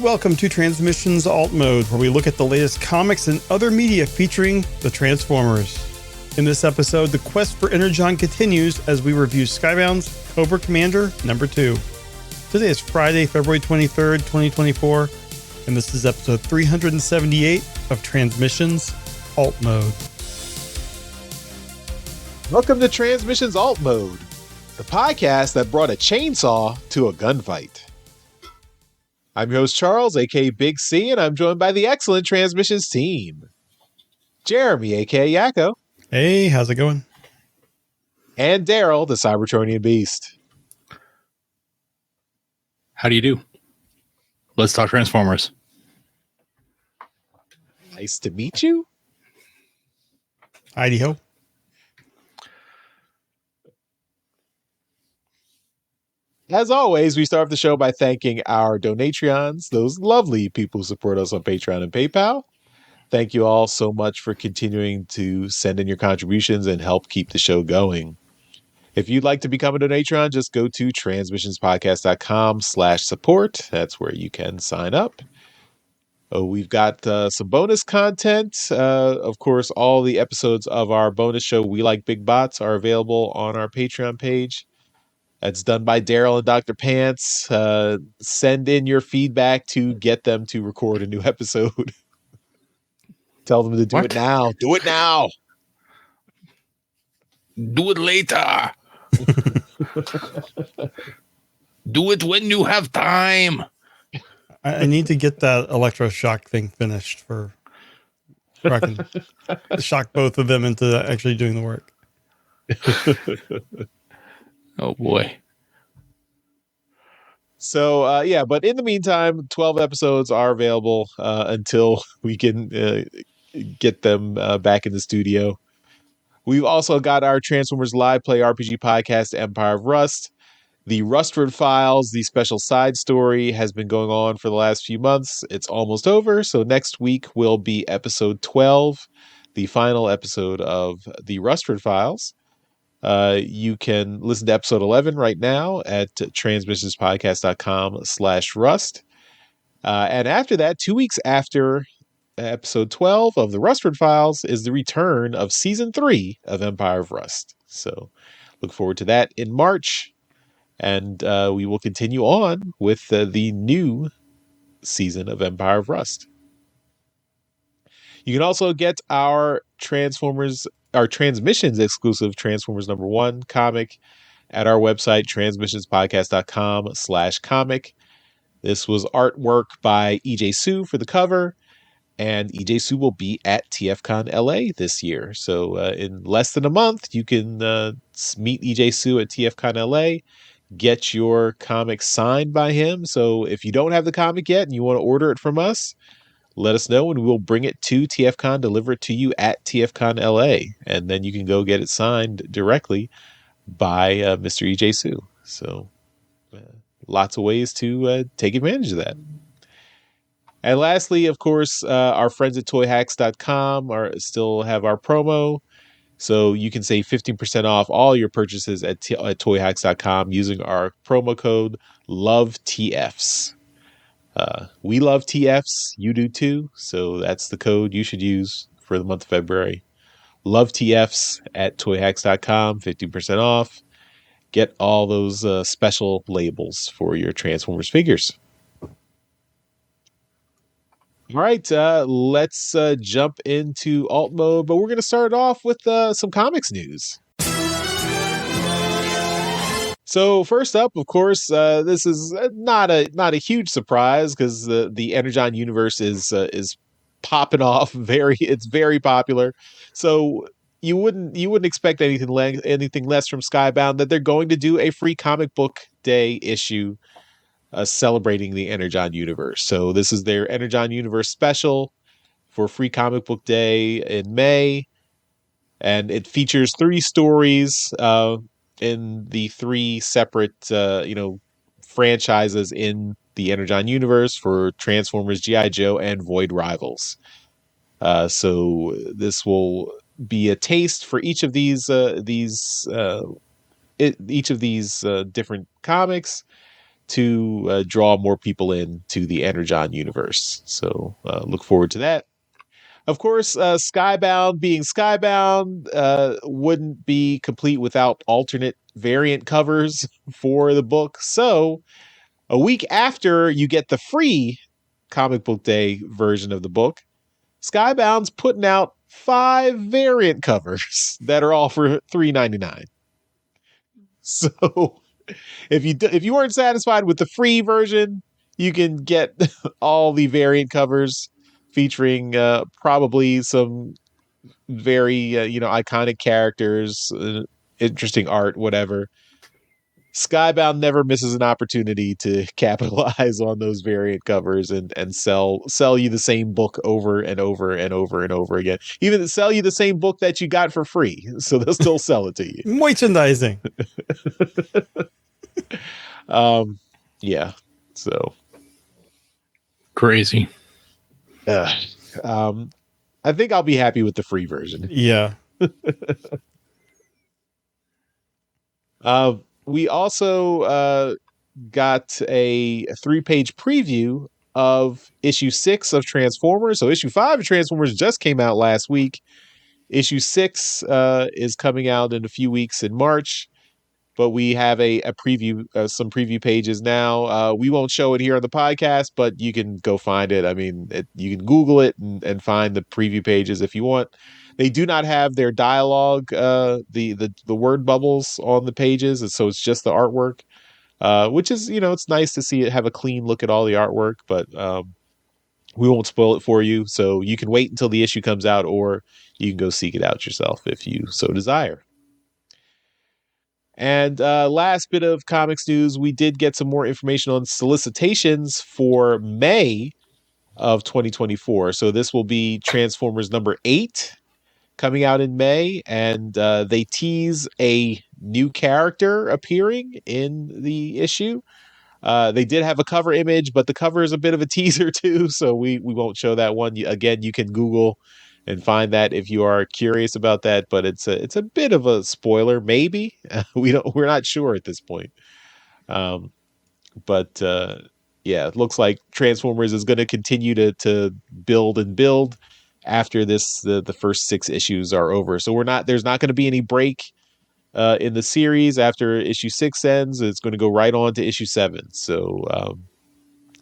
Welcome to Transmissions Alt Mode, where we look at the latest comics and other media featuring the Transformers. In this episode, the quest for Energon continues as we review Skybound's Cobra Commander number 2. Today is Friday, February 23rd, 2024, and this is episode 378 of Transmissions Alt Mode. Welcome to Transmissions Alt Mode, the podcast that brought a chainsaw to a gunfight. I'm your host Charles, aka Big C, and I'm joined by the excellent Transmissions team. Jeremy, aka Yakko. Hey, how's it going? And Daryl, the Cybertronian Beast. How do you do? Let's talk Transformers. Nice to meet you. Heidi-ho. As always, we start the show by thanking our Donatreons, those lovely people who support us on Patreon and PayPal. Thank you all so much for continuing to send in your contributions and help keep the show going. If you'd like to become a Donatreon, just go to transmissionspodcast.com/support. That's where you can sign up. We've got some bonus content. Of course, all the episodes of our bonus show, We Like Big Bots, are available on our Patreon page. That's done by Daryl and Dr. Pants. Send in your feedback to get them to record a new episode. Tell them to do it now. Do it now. Do it later. Do it when you have time. I need to get that electroshock thing finished for I can shock both of them into actually doing the work. Oh boy. So, but in the meantime, 12 episodes are available until we can get them back in the studio. We've also got our Transformers Live Play RPG podcast, Empire of Rust. The Rustford Files, the special side story, has been going on for the last few months. It's almost over, so next week will be episode 12, the final episode of the Rustford Files. You can listen to episode 11 right now at transmissionspodcast.com/rust. And after that, 2 weeks after episode 12 of the Rustford Files is the return of season 3 of Empire of Rust. So look forward to that in March. And we will continue on with the new season of Empire of Rust. You can also get our Transmissions exclusive Transformers number 1 comic at our website, transmissionspodcast.com/comic. This was artwork by EJ Sue for the cover, and EJ Sue will be at TFCon LA this year. So in less than a month, you can meet EJ Sue at TFCon LA, get your comic signed by him. So if you don't have the comic yet and you want to order it from us, let us know and we'll bring it to TFCon, deliver it to you at TFCon LA, and then you can go get it signed directly by Mr. EJ Sue. So lots of ways to take advantage of that. And lastly, of course, our friends at toyhacks.com still have our promo. So you can save 15% off all your purchases at toyhacks.com using our promo code LOVETFs. We love TFs. You do too. So that's the code you should use for the month of February. Love TFs at toyhacks.com. 15% off. Get all those special labels for your Transformers figures. All right, let's jump into alt mode, but we're going to start off with some comics news. So first up, of course, this is not a huge surprise because the Energon universe is popping off. It's very popular. So you wouldn't expect anything less from Skybound, that they're going to do a free comic book day issue celebrating the Energon universe. So this is their Energon universe special for Free Comic Book Day in May, and it features 3 stories in the 3 separate franchises in the Energon universe for Transformers, G.I. Joe, and Void Rivals. So this will be a taste for each of these different comics to draw more people into the Energon universe. So look forward to that. Of course, Skybound being Skybound wouldn't be complete without alternate variant covers for the book. So a week after you get the free comic book day version of the book, Skybound's putting out 5 variant covers that are all for $3.99. So if you weren't satisfied with the free version, you can get all the variant covers featuring probably some very iconic characters, interesting art, whatever. Skybound never misses an opportunity to capitalize on those variant covers and sell you the same book over and over and over and over again. Even sell you the same book that you got for free, so they'll still sell it to you. Merchandising. Yeah. So Crazy. I think I'll be happy with the free version. Yeah. We also got a 3-page preview of issue 6 of Transformers. So issue 5 of Transformers just came out last week. Issue 6 is coming out in a few weeks in March. But we have a preview, some preview pages now. We won't show it here on the podcast, but you can go find it. I mean, you can Google it and find the preview pages if you want. They do not have their dialogue, the word bubbles on the pages, and so it's just the artwork, which is, it's nice to see it have a clean look at all the artwork, but we won't spoil it for you. So you can wait until the issue comes out, or you can go seek it out yourself if you so desire. And last bit of comics news, we did get some more information on solicitations for May of 2024. So this will be Transformers number 8 coming out in May. And they tease a new character appearing in the issue. They did have a cover image, but the cover is a bit of a teaser too. So we won't show that one. Again, you can Google and find that if you are curious about that, but it's a bit of a spoiler, maybe. We're not sure at this point. But it looks like Transformers is going to continue to build and build after the first 6 issues are over. So there's not going to be any break in the series after issue 6 ends. It's going to go right on to issue 7. So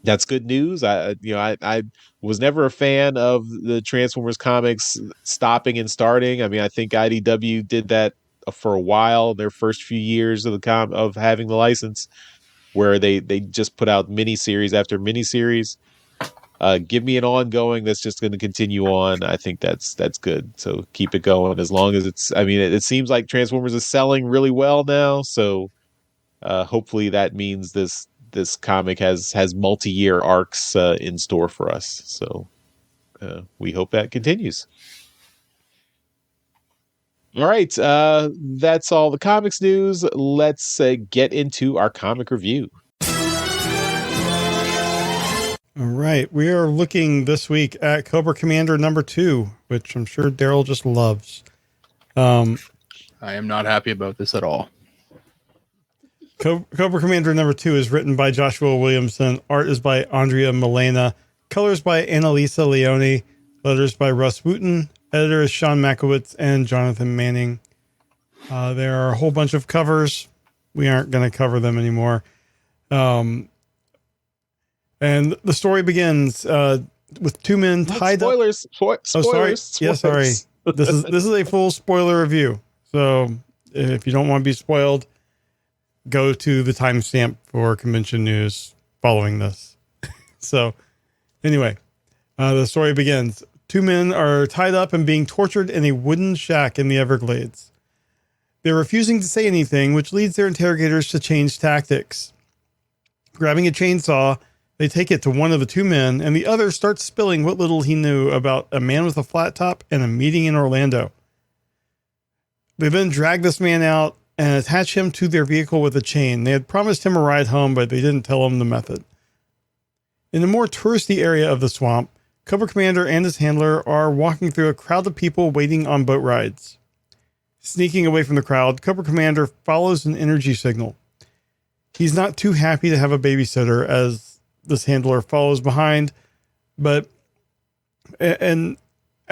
that's good news. I was never a fan of the Transformers comics stopping and starting. I mean, I think IDW did that for a while, their first few years of of having the license, where they just put out miniseries after miniseries. Give me an ongoing that's just going to continue on. I think that's good. So keep it going as long as it's. I mean, it seems like Transformers is selling really well now. So hopefully that means this comic has multi-year arcs in store for us. So we hope that continues. All right, that's all the comics news. Let's get into our comic review. All right. We are looking this week at Cobra Commander number 2, which I'm sure Daryl just loves. I am not happy about this at all. Cobra Commander number 2 is written by Joshua Williamson. Art is by Andrea Milena. Colors by Annalisa Leone. Letters by Russ Wooten. Editor is Sean Makowitz and Jonathan Manning. There are a whole bunch of covers. We aren't going to cover them anymore. And the story begins with 2 men tied up. Spoilers. Sorry. Yeah, sorry. This is a full spoiler review. So if you don't want to be spoiled, go to the timestamp for convention news following this. So anyway, the story begins. 2 men are tied up and being tortured in a wooden shack in the Everglades. They're refusing to say anything, which leads their interrogators to change tactics. Grabbing a chainsaw, they take it to one of the 2 men, and the other starts spilling what little he knew about a man with a flat top and a meeting in Orlando. They then drag this man out and attach him to their vehicle with a chain. They had promised him a ride home, but they didn't tell him the method. In the more touristy area of the swamp, Cobra Commander and his handler are walking through a crowd of people waiting on boat rides. Sneaking away from the crowd, Cobra Commander follows an energy signal. He's not too happy to have a babysitter as this handler follows behind, and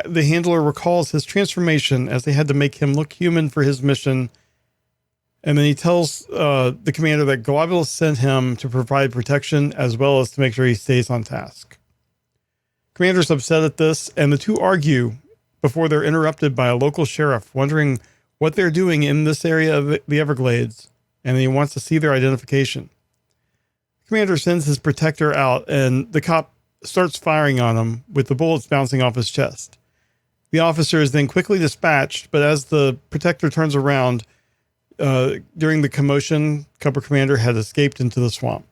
the handler recalls his transformation as they had to make him look human for his mission. And then he tells the commander that Globulus sent him to provide protection as well as to make sure he stays on task. Commander's upset at this, and the two argue before they're interrupted by a local sheriff wondering what they're doing in this area of the Everglades, and he wants to see their identification. Commander sends his protector out, and the cop starts firing on him with the bullets bouncing off his chest. The officer is then quickly dispatched, but as the protector turns around, during the commotion, Cobra Commander had escaped into the swamp.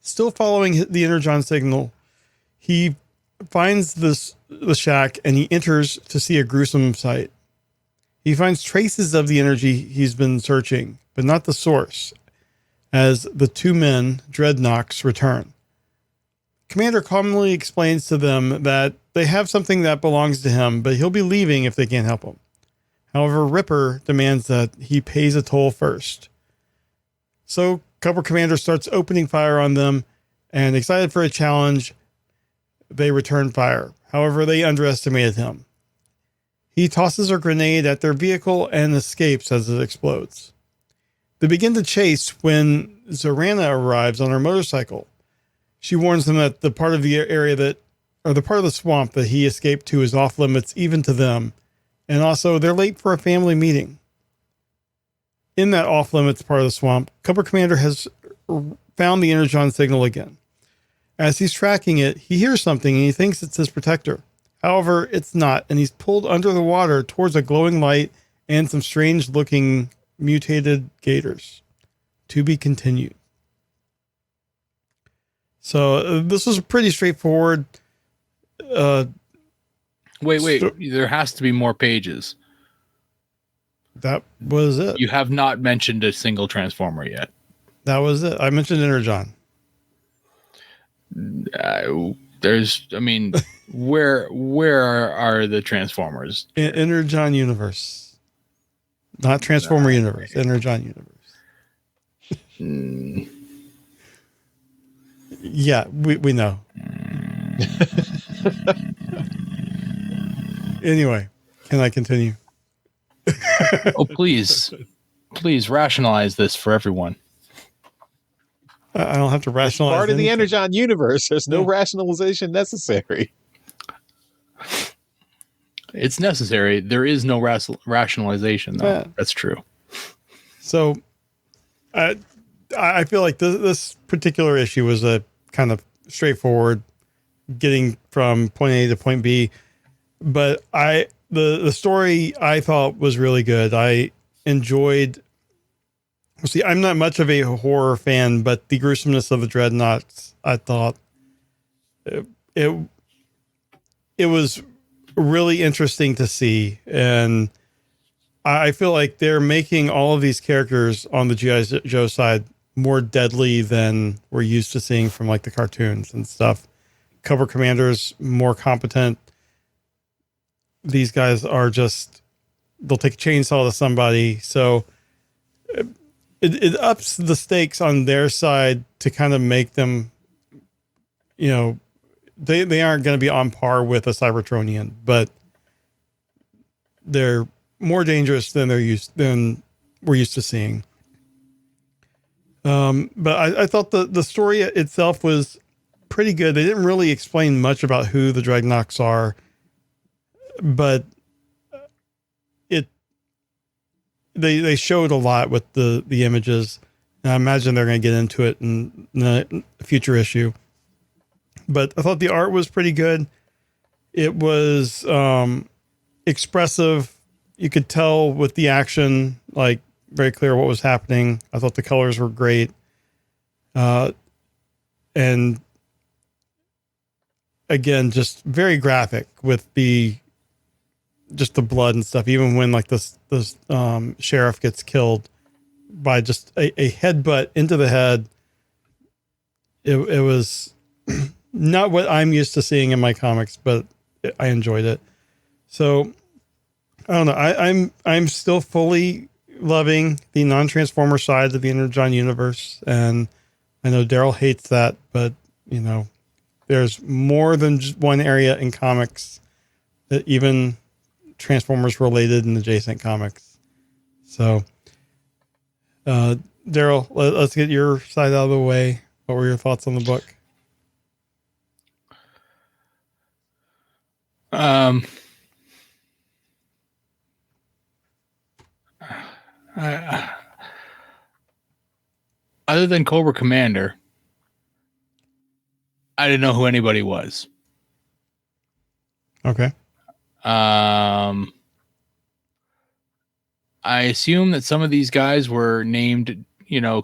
Still following the Energon signal, he finds the shack and he enters to see a gruesome sight. He finds traces of the energy he's been searching, but not the source, as the two men, Dreadnoks, return. Commander calmly explains to them that they have something that belongs to him, but he'll be leaving if they can't help him. However, Ripper demands that he pays a toll first. So Cobra Commander starts opening fire on them, and excited for a challenge, they return fire. However, they underestimated him. He tosses a grenade at their vehicle and escapes as it explodes. They begin to chase when Zorana arrives on her motorcycle. She warns them that the part of the area the part of the swamp that he escaped to is off limits even to them. And also, they're late for a family meeting. In that off-limits part of the swamp, Cobra Commander has found the Energon signal again. As he's tracking it, he hears something and he thinks it's his protector. However, it's not, and he's pulled under the water towards a glowing light and some strange-looking mutated gators. To be continued. So, this was pretty straightforward. Wait. There has to be more pages. That was it. You have not mentioned a single Transformer yet. That was it. I mentioned Energon. Where are the Transformers? Energon universe. Not Transformer universe. Energon universe. Yeah, we know. Anyway, can I continue? Oh, please rationalize this for everyone. I don't have to rationalize. It's part of the anything. Energon universe. There's no rationalization necessary. It's necessary. There is no rationalization, though. Yeah. That's true. So, I feel like this particular issue was a kind of straightforward, getting from point A to point B. But the story I thought was really good. I enjoyed. See, I'm not much of a horror fan, but the gruesomeness of the Dreadnoks, I thought it was really interesting to see, and I feel like they're making all of these characters on the G.I. Joe side more deadly than we're used to seeing from like the cartoons and stuff. Cobra Commander's more competent. These guys are just, they'll take a chainsaw to somebody. So it ups the stakes on their side to kind of make them, you know, they aren't going to be on par with a Cybertronian, but they're more dangerous than we're used to seeing. But I thought the story itself was pretty good. They didn't really explain much about who the Dreadnoks are, but they showed a lot with the images. And I imagine they're going to get into it in a future issue. But I thought the art was pretty good. It was expressive. You could tell with the action, like very clear what was happening. I thought the colors were great. And again, just very graphic with the blood and stuff. Even when like this sheriff gets killed by just a headbutt into the head. It was not what I'm used to seeing in my comics, but I enjoyed it. So I don't know. I'm still fully loving the non-Transformer side of the Energon universe, and I know Daryl hates that, but you know, there's more than just one area in comics that even Transformers related and adjacent comics. So, Daryl, let's get your side out of the way. What were your thoughts on the book? Other than Cobra Commander, I didn't know who anybody was. Okay. I assume that some of these guys were named,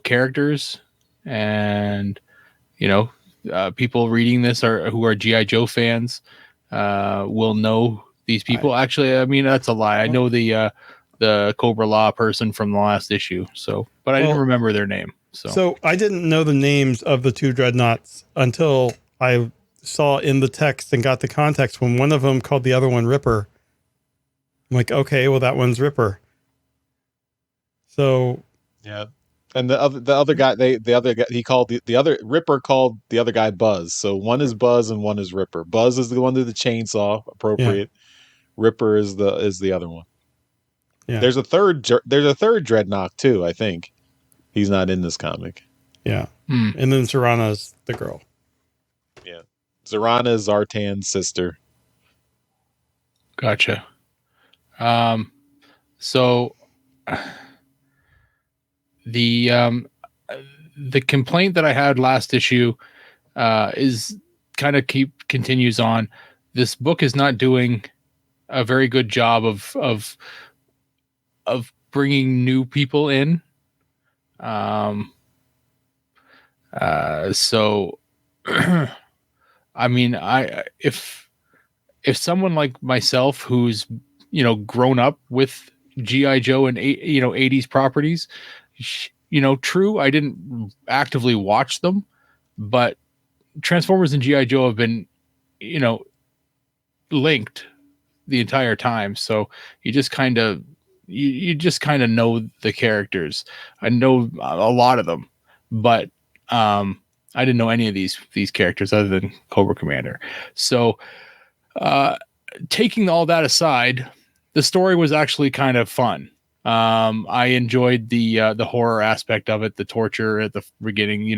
characters, and people reading this who are GI Joe fans will know these people. Actually, I mean, that's a lie. I know the Cobra-La person from the last issue. So, but I didn't remember their name. So I didn't know the names of the two Dreadnoks until I saw in the text and got the context when one of them called the other one Ripper. I'm like, okay, well, that one's Ripper. So yeah. And the other guy, he called the other Ripper called the other guy Buzz. So one is Buzz and one is Ripper. Buzz is the one with the chainsaw, appropriate. Yeah. Ripper is the other one. Yeah. There's a third Dreadnok too, I think. He's not in this comic. Yeah. And then Zarana's the girl. Yeah. Zarana is Zartan's sister. Gotcha. So the complaint that I had last issue is kind of continues on. This book is not doing a very good job of bringing new people in. So I mean, if someone like myself who's grown up with GI Joe and 80s properties, true, I didn't actively watch them, but Transformers and GI Joe have been linked the entire time, so you just kind of know the characters. I know a lot of them, but I didn't know any of these characters other than Cobra Commander. So taking all that aside, the story was actually kind of fun. I enjoyed the horror aspect of it, the torture at the beginning.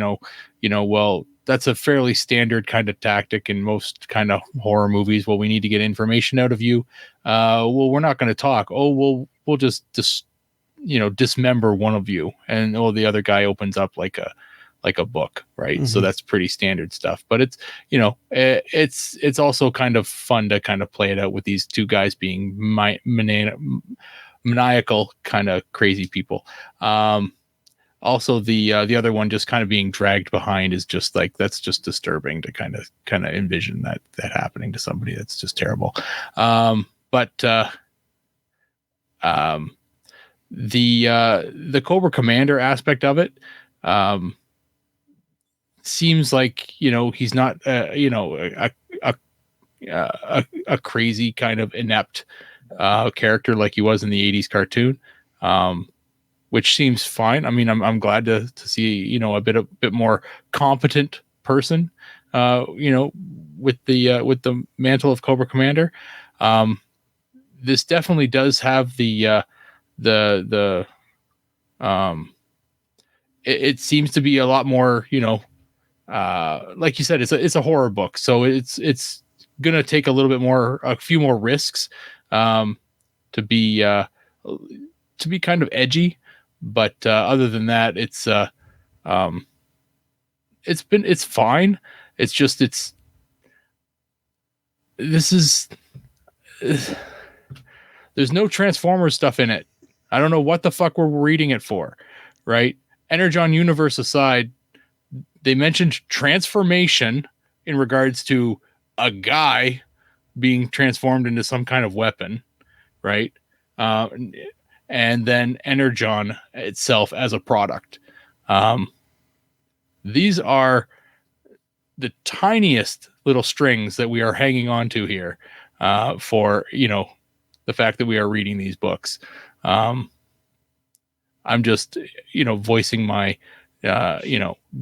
Well, that's a fairly standard kind of tactic in most kind of horror movies. Well, we need to get information out of you. Well, we're not going to talk. Oh, we'll just dismember one of you, and the other guy opens up like a book, right? Mm-hmm. So that's pretty standard stuff. But it's it's also kind of fun to kind of play it out with these two guys being maniacal kind of crazy people. Also the other one just kind of being dragged behind is just like, that's just disturbing to kind of envision that happening to somebody. That's just terrible. But the Cobra Commander aspect of it seems like he's not a crazy kind of inept character like he was in the 80s cartoon, which seems fine. I mean, I'm glad to see a bit more competent person with the mantle of Cobra Commander. This definitely does have it seems to be a lot more, like you said, it's a horror book, so it's gonna take a few more risks to be kind of edgy, but other than that, it's fine. It's just there's no Transformers stuff in it. I don't know what the fuck we're reading it for, right? Energon universe aside, they mentioned transformation in regards to a guy being transformed into some kind of weapon, right? And then Energon itself as a product. These are the tiniest little strings that we are hanging on to here for, the fact that we are reading these books. I'm just, voicing my,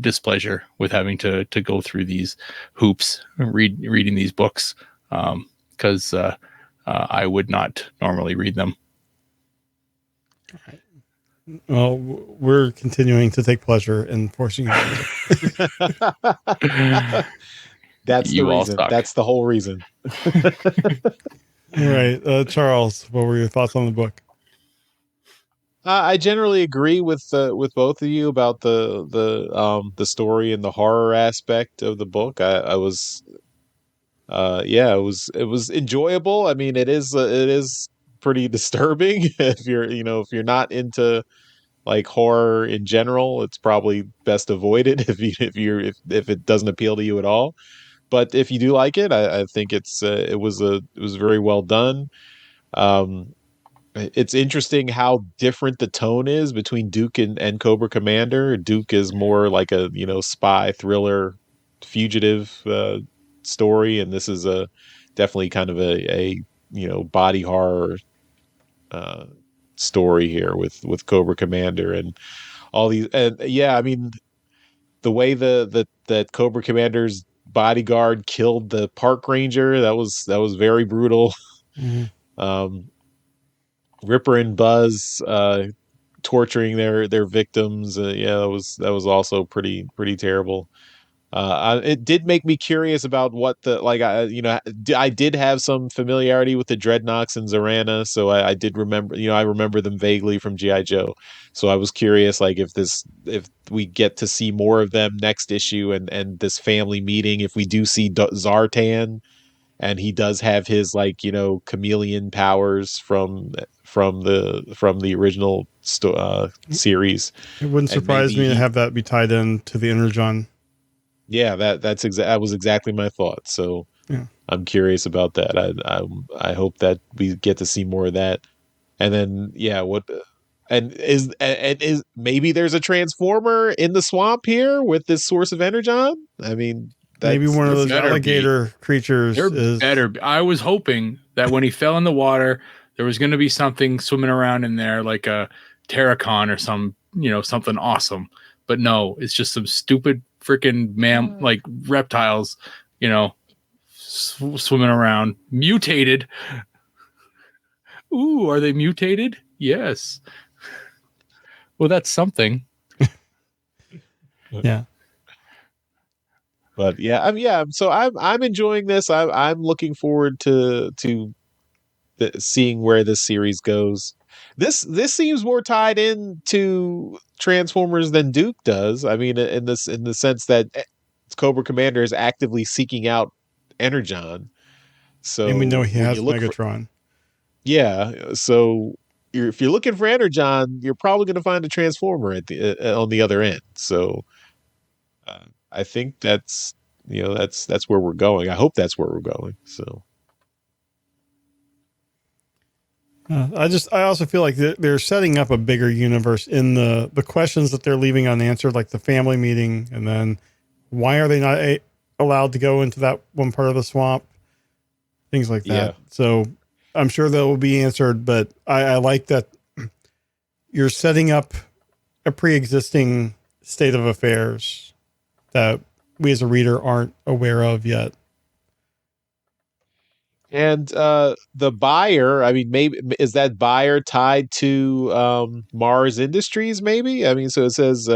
displeasure with having to go through these hoops, reading these books, because I would not normally read them. Well, we're continuing to take pleasure in forcing you to do it. That's the You all reason. suck. That's the whole reason. All right. Charles, what were your thoughts on the book? I generally agree with both of you about the story and the horror aspect of the book. I was it was enjoyable. I mean, it is pretty disturbing if you're not into like horror in general. It's probably best avoided if it doesn't appeal to you at all. But if you do like it, I think it was very well done. Um, it's interesting how different the tone is between Duke and Cobra Commander. Duke is more like a spy thriller, fugitive story, and this is a definitely kind of a body horror uh, story here with Cobra Commander and all these. And yeah, I mean the way that Cobra Commander's bodyguard killed the park ranger, that was very brutal. Mm-hmm. Um, Ripper and Buzz torturing their victims. Yeah, that was also pretty terrible. It did make me curious about what I did have some familiarity with the Dreadnoks and Zorana, so I did remember, I remember them vaguely from GI Joe. So I was curious, like if we get to see more of them next issue, and this family meeting, if we do see Zartan, and he does have his chameleon powers from the original series. It wouldn't And surprise maybe me to he, have that be tied in to the Energon. yeah, that was exactly my thought. So Yeah. I'm curious about that. I hope that we get to see more of that. And then is maybe there's a transformer in the swamp here with this source of Energon? I mean, Maybe one of those better alligator creatures is better. I was hoping that when he fell in the water, there was going to be something swimming around in there, like a Terracon or something awesome. But no, it's just some stupid freaking like reptiles, swimming around, mutated. Ooh, are they mutated? Yes. Well, that's something. Yeah. But so I'm enjoying this. I'm looking forward to seeing where this series goes. This seems more tied in to Transformers than Duke does. I mean, in the sense that Cobra Commander is actively seeking out Energon. And we know So he when has you look Megatron. so if you're looking for Energon, you're probably going to find a Transformer at the on the other end. So I think that's where we're going. I hope that's where we're going. So. I also feel like they're setting up a bigger universe in the questions that they're leaving unanswered, like the family meeting, and then why are they not allowed to go into that one part of the swamp, things like that. Yeah. So I'm sure that will be answered, but I like that you're setting up a pre-existing state of affairs that we as a reader aren't aware of yet. And the buyer, I mean, maybe is that buyer tied to Mars Industries? Maybe. I mean, so it says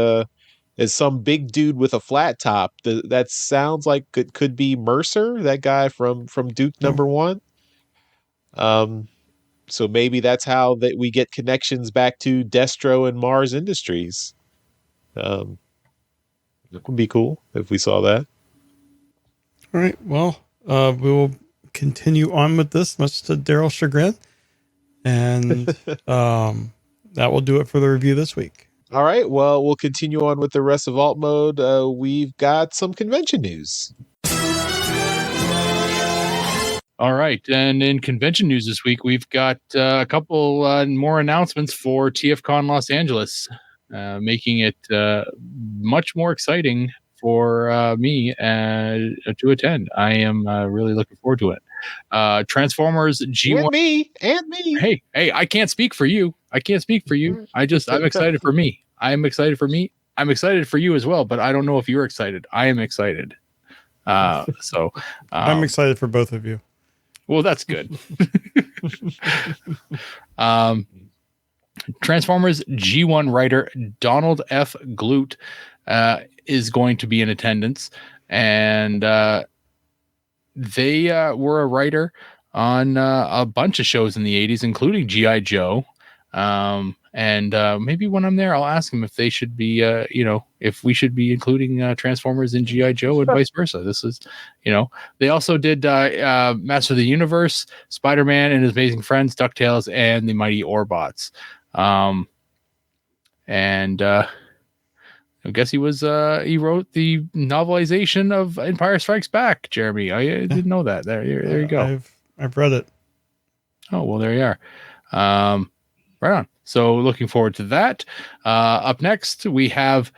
is some big dude with a flat top. That sounds like it could be Mercer, that guy from Duke #1. So maybe that's how that we get connections back to Destro and Mars Industries. It would be cool if we saw that. All right. Well, we will continue on with this, much to Daryl's chagrin. And that will do it for the review this week. All right. Well, we'll continue on with the rest of Alt Mode. We've got some convention news. All right. And in convention news this week, we've got a couple more announcements for TFCon Los Angeles, making it much more exciting for me to attend. I am really looking forward to it. Transformers G1. And me. Hey, I can't speak for you. I'm excited for me. I'm excited for me. I'm excited for you as well, but I don't know if you're excited. I am excited. I'm excited for both of you. Well, that's good. Transformers G1 writer Donald F. Glute is going to be in attendance, and they were a writer on a bunch of shows in the 80s, including G.I. Joe. And maybe when I'm there, I'll ask them if they should be, if we should be including Transformers in G.I. Joe and vice versa. This is, they also did Master of the Universe, Spider-Man and His Amazing Friends, DuckTales, and the Mighty Orbots. I guess he wrote the novelization of Empire Strikes Back, Jeremy. I didn't know that. There you go. I've read it. Oh, well, there you are. Right on. So looking forward to that. Up next, we have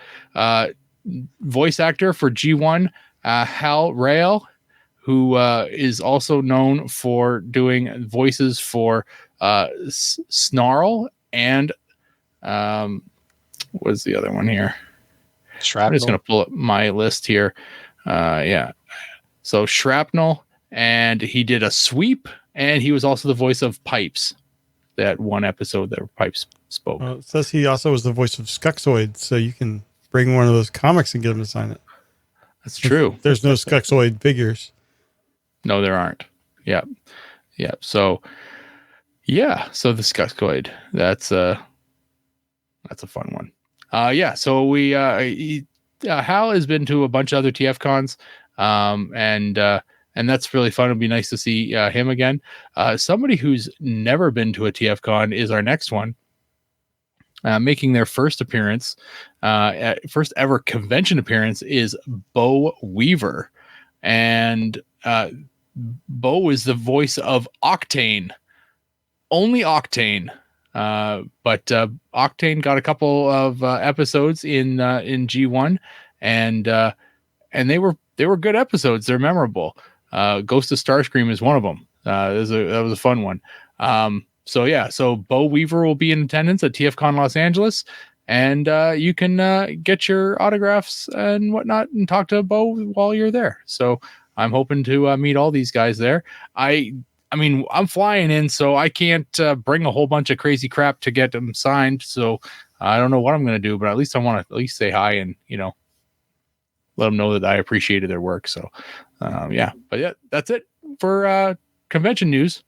voice actor for G1, Hal Rael, who is also known for doing voices for Snarl and what's the other one here? Shrapnel. I'm just going to pull up my list here. Yeah. So Shrapnel, and he did a Sweep, and he was also the voice of Pipes. That one episode that Pipes spoke. It says he also was the voice of Skuxoid, so you can bring one of those comics and get him to sign it. That's true. There's no Skuxoid figures. No, there aren't. Yeah. So the Skuxoid. That's a fun one. So we Hal has been to a bunch of other TF cons, and that's really fun. It'd be nice to see him again. Somebody who's never been to a TF con is our next one, making their first appearance, first ever convention appearance, is Bo Weaver, and Bo is the voice of Octane, only Octane. But Octane got a couple of episodes in G1, and they were good episodes. They're memorable. Ghost of Starscream is one of them. That was a fun one. So Bo Weaver will be in attendance at TFCon Los Angeles, and you can get your autographs and whatnot and talk to Bo while you're there. So I'm hoping to meet all these guys there. I mean, I'm flying in, so I can't bring a whole bunch of crazy crap to get them signed. So I don't know what I'm going to do, but at least I want to say hi and, let them know that I appreciated their work. So, but yeah, that's it for convention news.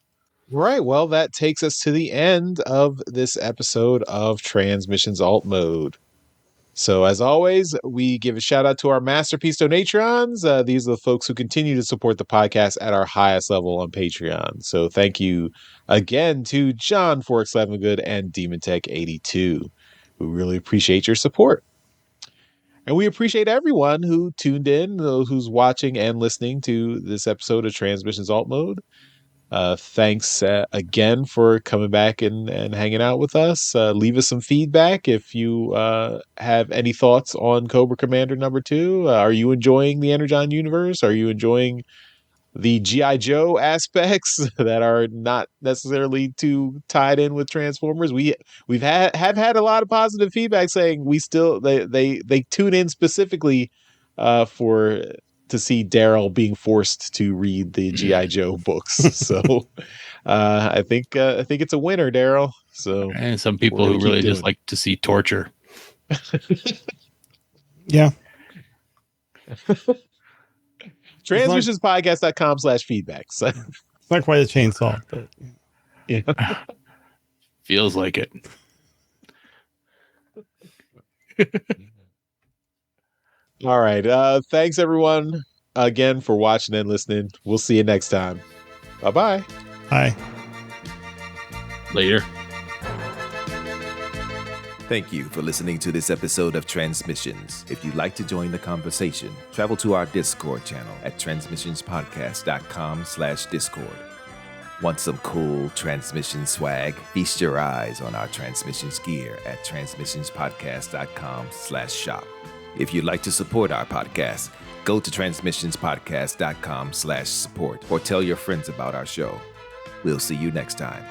Right. Well, that takes us to the end of this episode of Transmissions Alt Mode. So as always, we give a shout out to our Masterpiece Donatrons. These are the folks who continue to support the podcast at our highest level on Patreon. So thank you again to John Forks Levengood and Demon Tech 82. We really appreciate your support. And we appreciate everyone who tuned in, who's watching and listening to this episode of Transmissions Alt Mode. Thanks again for coming back and hanging out with us. Leave us some feedback if you have any thoughts on Cobra Commander number 2. Are you enjoying the Energon universe? Are you enjoying the G.I. Joe aspects that are not necessarily too tied in with Transformers? We've had a lot of positive feedback saying they tune in specifically to see Daryl being forced to read the G.I. Joe books. So I think it's a winner, Daryl. So, and some people who really just like to see torture. Yeah. Transmissionspodcast.com/feedback. So. It's not quite a chainsaw, but yeah. Feels like it. All right. Thanks everyone again for watching and listening. We'll see you next time. Bye-bye. Bye. Later. Thank you for listening to this episode of Transmissions. If you'd like to join the conversation, travel to our Discord channel at transmissionspodcast.com/Discord. Want some cool transmission swag? Feast your eyes on our transmissions gear at transmissionspodcast.com/shop. If you'd like to support our podcast, Go to transmissionspodcast.com/support or tell your friends about our show. We'll see you next time.